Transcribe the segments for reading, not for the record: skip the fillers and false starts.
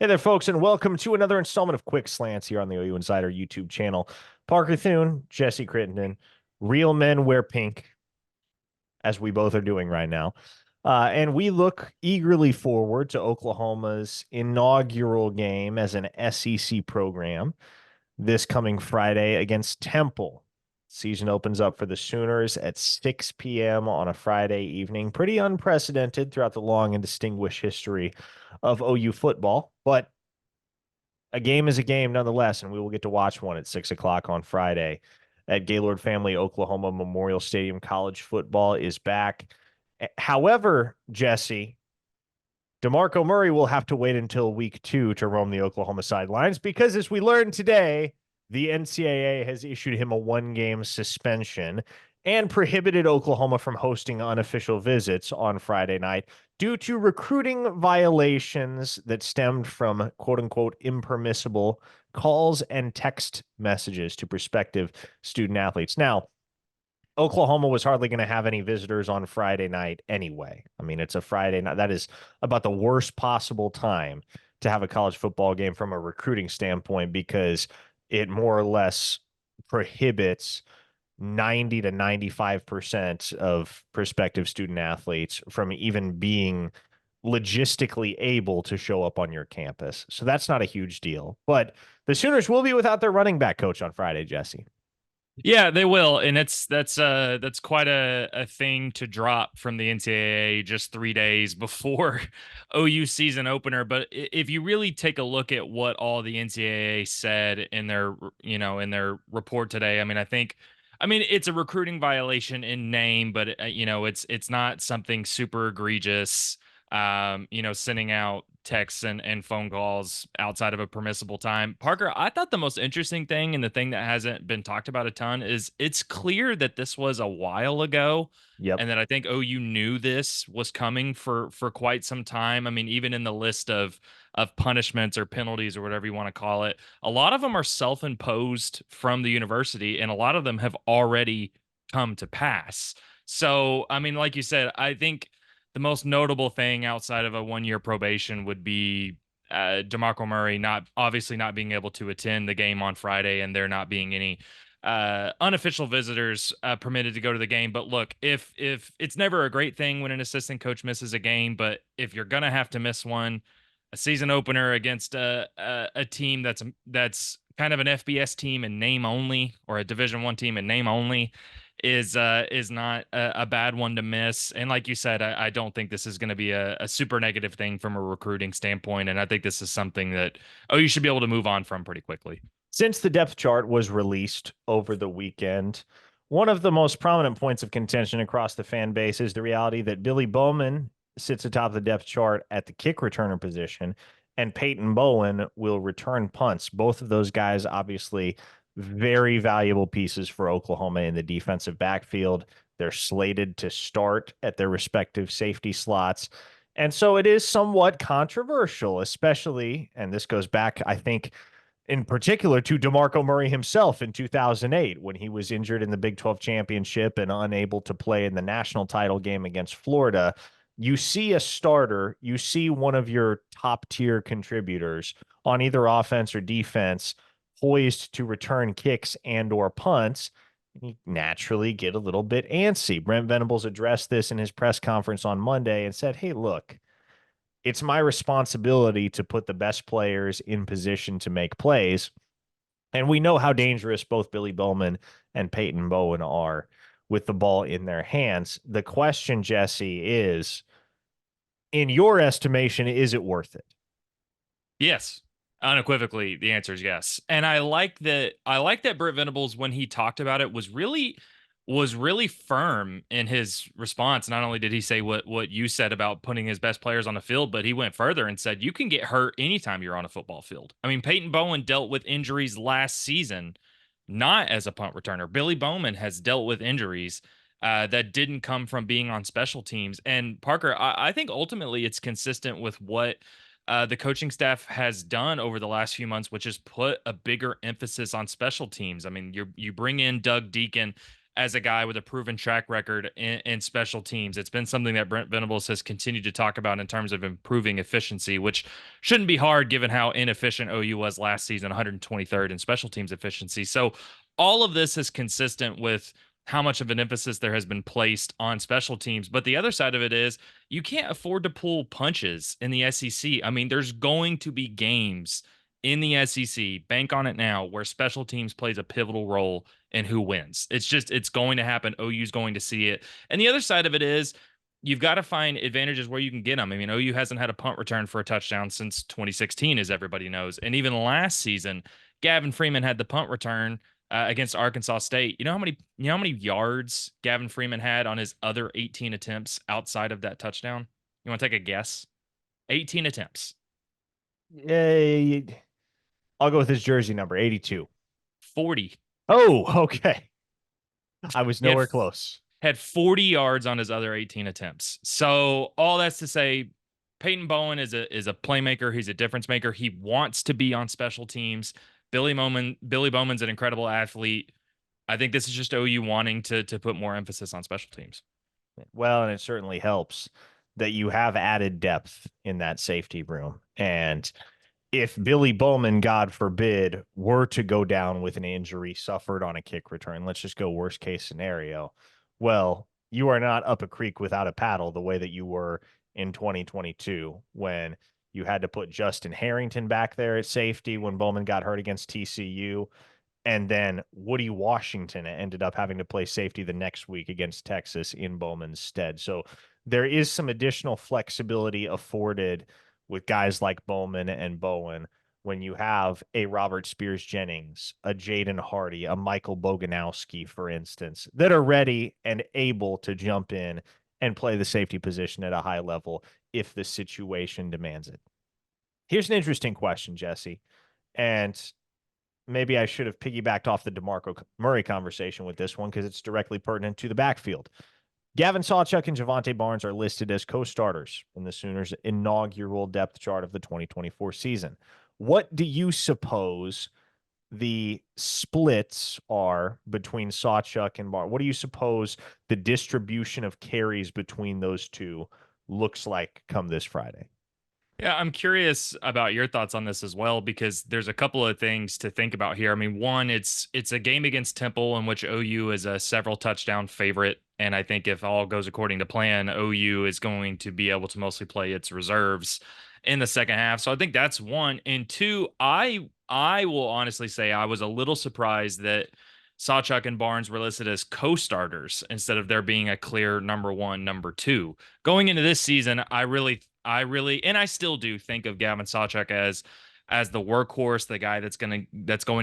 Hey there, folks, and welcome to another installment of Quick Slants here on the OU Insider YouTube channel. Parker Thune, Jesse Crittenden, Real Men Wear Pink, as we both are doing right now. And we look eagerly forward to Oklahoma's inaugural game as an SEC program this coming Friday against Temple. Season opens up for the Sooners at 6 p.m. on a Friday evening. Pretty unprecedented throughout the long and distinguished history of OU football, but a game is a game nonetheless, and we will get to watch one at 6 o'clock on Friday at Gaylord Family Oklahoma Memorial Stadium. College football is back. However, Jesse, DeMarco Murray will have to wait until week 2 to roam the Oklahoma sidelines because, as we learned today, the NCAA has issued him a 1-game suspension and prohibited Oklahoma from hosting unofficial visits on Friday night due to recruiting violations that stemmed from quote unquote impermissible calls and text messages to prospective student athletes. Now, Oklahoma was hardly going to have any visitors on Friday night anyway. I mean, it's a Friday night. That is about the worst possible time to have a college football game from a recruiting standpoint because it more or less prohibits 90 to 95% of prospective student athletes from even being logistically able to show up on your campus. So that's not a huge deal. But the Sooners will be without their running back coach on Friday, Jesse. Yeah, they will, and that's quite a thing to drop from the NCAA just 3 days before OU season opener. But if you really take a look at what all the NCAA said in their in their report today, I mean it's a recruiting violation in name, but it's not something super egregious. Sending out texts and phone calls outside of a permissible time. Parker, I thought the most interesting thing and the thing that hasn't been talked about a ton is it's clear that this was a while ago Yep. and that I think OU knew this was coming for quite some time. I mean, even in the list of punishments or penalties or whatever you want to call it, a lot of them are self-imposed from the university and a lot of them have already come to pass. So, I mean, like you said, I think the most notable thing outside of a 1 year probation would be DeMarco Murray not being able to attend the game on Friday, and there not being any unofficial visitors permitted to go to the game. But look, if it's never a great thing when an assistant coach misses a game, but if you're gonna have to miss one, a season opener against a team that's kind of an FBS team in name only, or a Division I team in name only, is not a bad one to miss. And like you said, I don't think this is going to be a super negative thing from a recruiting standpoint. And I think this is something that you should be able to move on from pretty quickly. Since the depth chart was released over the weekend, one of the most prominent points of contention across the fan base is the reality that Billy Bowman sits atop the depth chart at the kick returner position, and Peyton Bowen will return punts. Both of those guys, obviously, very valuable pieces for Oklahoma in the defensive backfield. They're slated to start at their respective safety slots. And so it is somewhat controversial, especially, and this goes back, I think, in particular to DeMarco Murray himself in 2008 when he was injured in the Big 12 championship and unable to play in the national title game against Florida. You see a starter, you see one of your top tier contributors on either offense or defense poised to return kicks and or punts, you naturally get a little bit antsy. Brent Venables addressed this in his press conference on Monday and said, "Hey, look, it's my responsibility to put the best players in position to make plays." And we know how dangerous both Billy Bowman and Peyton Bowen are with the ball in their hands. The question, Jesse, is, in your estimation, is it worth it? Yes. Unequivocally, the answer is yes. And I like that Brent Venables, when he talked about it, was really firm in his response. Not only did he say what you said about putting his best players on the field, but he went further and said you can get hurt anytime you're on a football field. I mean, Peyton Bowen dealt with injuries last season, not as a punt returner. Billy Bowman has dealt with injuries that didn't come from being on special teams. And Parker, I think ultimately it's consistent with what the coaching staff has done over the last few months, which is put a bigger emphasis on special teams. I mean, you bring in Doug Deacon as a guy with a proven track record in special teams. It's been something that Brent Venables has continued to talk about in terms of improving efficiency, which shouldn't be hard given how inefficient OU was last season, 123rd in special teams efficiency. So all of this is consistent with how much of an emphasis there has been placed on special teams. But the other side of it is you can't afford to pull punches in the SEC. I mean, there's going to be games in the SEC, bank on it now, where special teams plays a pivotal role in who wins. It's going to happen. OU's going to see it. And the other side of it is you've got to find advantages where you can get them. I mean, OU hasn't had a punt return for a touchdown since 2016, as everybody knows. And even last season, Gavin Freeman had the punt return against Arkansas State. You know how many yards Gavin Freeman had on his other 18 attempts outside of that touchdown? You want to take a guess? 18 attempts. Yeah, I'll go with his jersey number, 82. 40. Oh, okay. I was He had nowhere close. had 40 yards on his other 18 attempts. So all that's to say, Peyton Bowen is a playmaker. He's a difference maker. He wants to be on special teams. Billy Bowman's an incredible athlete. I think this is just OU wanting to put more emphasis on special teams. Well, and it certainly helps that you have added depth in that safety room. And if Billy Bowman, God forbid, were to go down with an injury suffered on a kick return, let's just go worst case scenario. Well, you are not up a creek without a paddle the way that you were in 2022 when you had to put Justin Harrington back there at safety when Bowman got hurt against TCU. And then Woody Washington ended up having to play safety the next week against Texas in Bowman's stead. So there is some additional flexibility afforded with guys like Bowman and Bowen when you have a Robert Spears Jennings, a Jaden Hardy, a Michael Boganowski, for instance, that are ready and able to jump in and play the safety position at a high level if the situation demands it. Here's an interesting question, Jesse. And maybe I should have piggybacked off the DeMarco Murray conversation with this one because it's directly pertinent to the backfield. Gavin Sawchuk and Javante Barnes are listed as co-starters in the Sooners' inaugural depth chart of the 2024 season. What do you suppose the splits are between Sawchuk and Barnes? What do you suppose the distribution of carries between those two looks like come this Friday? Yeah, I'm curious about your thoughts on this as well because there's a couple of things to think about here. I mean, one, it's a game against Temple in which OU is a several touchdown favorite, and I think if all goes according to plan, OU is going to be able to mostly play its reserves in the second half. So I think that's one. And two, I will honestly say I was a little surprised that Sawchuk and Barnes were listed as co-starters instead of there being a clear number one, number two. Going into this season, and I still do think of Gavin Sawchuk as the workhorse, the guy that's going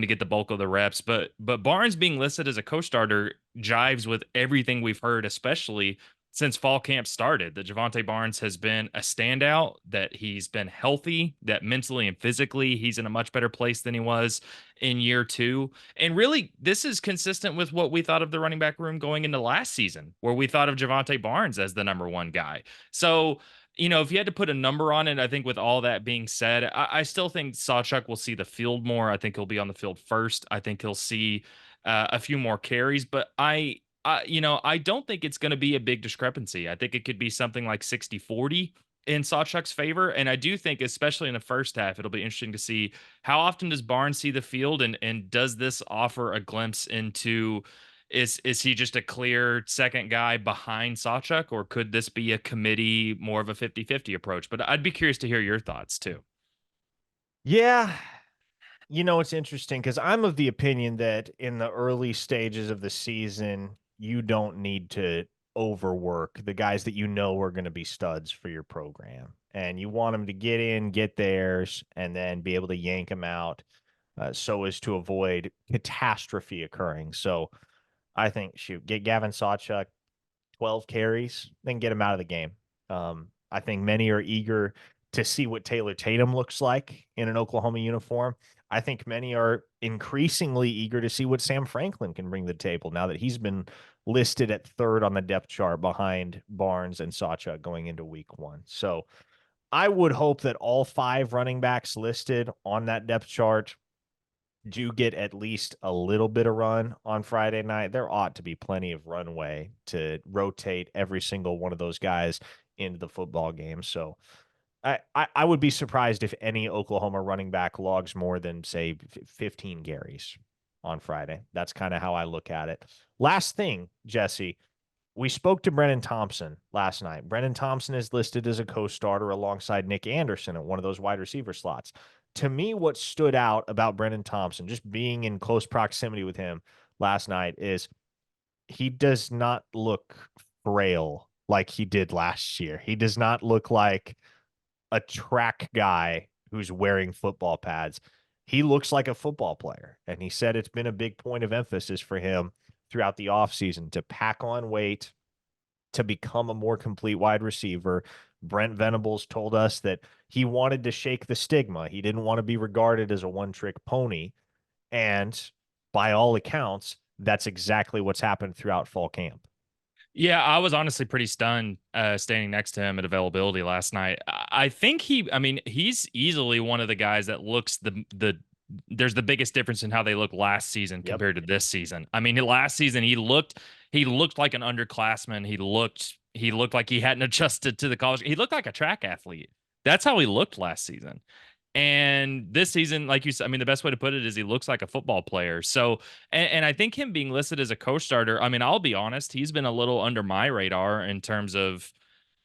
to get the bulk of the reps. But Barnes being listed as a co-starter jives with everything we've heard, especially since fall camp started. That Javante Barnes has been a standout, that he's been healthy, that mentally and physically he's in a much better place than he was in year two. And really, this is consistent with what we thought of the running back room going into last season, where we thought of Javante Barnes as the number one guy. So if you had to put a number on it, I think with all that being said, I still think Sawchuk will see the field more. I think he'll be on the field first. I think he'll see a few more carries, but I don't think it's going to be a big discrepancy. I think it could be something like 60-40 in Sawchuk's favor. And I do think, especially in the first half, it'll be interesting to see how often does Barnes see the field and does this offer a glimpse into is he just a clear second guy behind Sawchuk, or could this be a committee, more of a 50-50 approach? But I'd be curious to hear your thoughts too. Yeah, it's interesting because I'm of the opinion that in the early stages of the season, you don't need to overwork the guys that are going to be studs for your program. And you want them to get in, get theirs, and then be able to yank them out so as to avoid catastrophe occurring. So I think, get Gavin Sawchuk 12 carries, then get him out of the game. I think many are eager to see what Taylor Tatum looks like in an Oklahoma uniform. I think many are increasingly eager to see what Sam Franklin can bring to the table now that he's been listed at third on the depth chart behind Barnes and Sawchuk going into week one. So I would hope that all five running backs listed on that depth chart do get at least a little bit of run on Friday night, there ought to be plenty of runway to rotate every single one of those guys into the football game. So I would be surprised if any Oklahoma running back logs more than, say, 15 carries on Friday. That's kind of how I look at it. Last thing, Jesse, we spoke to Brenen Thompson last night. Brenen Thompson is listed as a co-starter alongside Nick Anderson at one of those wide receiver slots. To me, what stood out about Brenen Thompson, just being in close proximity with him last night, is he does not look frail like he did last year. He does not look like a track guy who's wearing football pads. He looks like a football player. And he said it's been a big point of emphasis for him throughout the offseason to pack on weight, to become a more complete wide receiver. Brent Venables told us that he wanted to shake the stigma. He didn't want to be regarded as a one-trick pony. And by all accounts, that's exactly what's happened throughout fall camp. Yeah, I was honestly pretty stunned standing next to him at availability last night. I think I mean, he's easily one of the guys that looks there's the biggest difference in how they look last season Yep. compared to this season. I mean, last season he looked like an underclassman. He looked like he hadn't adjusted to the college. He looked like a track athlete. That's how he looked last season. And this season, like you said, I mean, the best way to put it is he looks like a football player. So, and I think him being listed as a co-starter, I mean, I'll be honest, he's been a little under my radar in terms of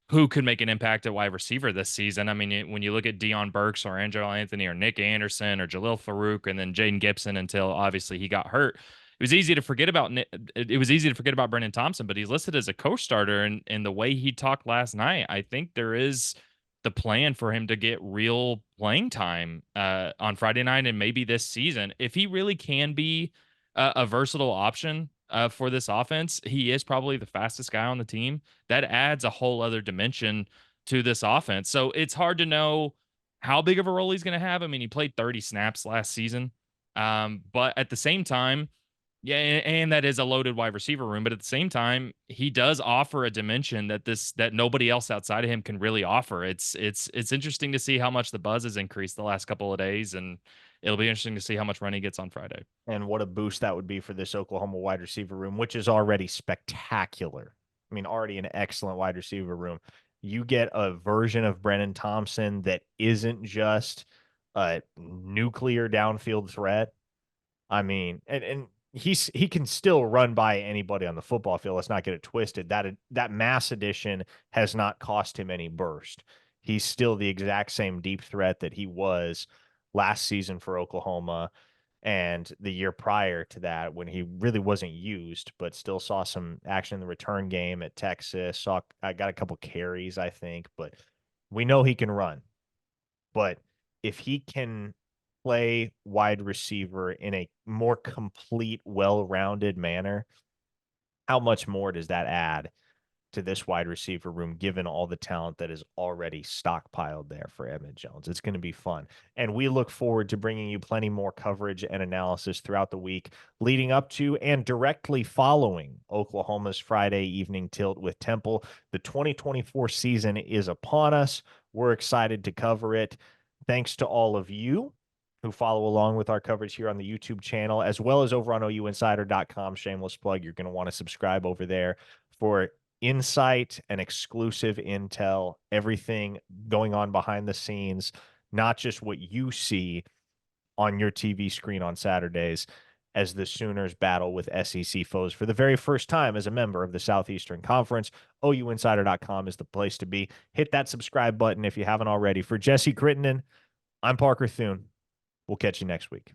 who could make an impact at wide receiver this season. I mean, when you look at Deion Burks or Angelo Anthony or Nick Anderson or Jalil Farouk and then Jaden Gibson until obviously he got hurt, it was easy to forget about it was easy to forget about Brenen Thompson, but he's listed as a co-starter, and the way he talked last night, I think there is the plan for him to get real playing time on Friday night and maybe this season. If he really can be a versatile option for this offense, he is probably the fastest guy on the team. That adds a whole other dimension to this offense. So it's hard to know how big of a role he's going to have. I mean, he played 30 snaps last season. But at the same time, yeah, and that is a loaded wide receiver room, but at the same time, he does offer a dimension that nobody else outside of him can really offer. It's interesting to see how much the buzz has increased the last couple of days, and it'll be interesting to see how much run he gets on Friday. And what a boost that would be for this Oklahoma wide receiver room, which is already spectacular. I mean, already an excellent wide receiver room. You get a version of Brenen Thompson that isn't just a nuclear downfield threat. I mean, and he can still run by anybody on the football field. Let's not get it twisted. That mass addition has not cost him any burst. He's still the exact same deep threat that he was last season for Oklahoma and the year prior to that when he really wasn't used, but still saw some action in the return game at Texas. I got a couple carries, I think, but we know he can run. But if he can play wide receiver in a more complete, well-rounded manner, how much more does that add to this wide receiver room, given all the talent that is already stockpiled there for Emmett Jones? It's going to be fun. And we look forward to bringing you plenty more coverage and analysis throughout the week leading up to and directly following Oklahoma's Friday evening tilt with Temple. The 2024 season is upon us. We're excited to cover it. Thanks to all of you who follow along with our coverage here on the YouTube channel, as well as over on OUinsider.com. Shameless plug. You're going to want to subscribe over there for insight and exclusive intel, everything going on behind the scenes, not just what you see on your TV screen on Saturdays as the Sooners battle with SEC foes for the very first time as a member of the Southeastern Conference. OUinsider.com is the place to be. Hit that subscribe button if you haven't already. For Jesse Crittenden, I'm Parker Thune. We'll catch you next week.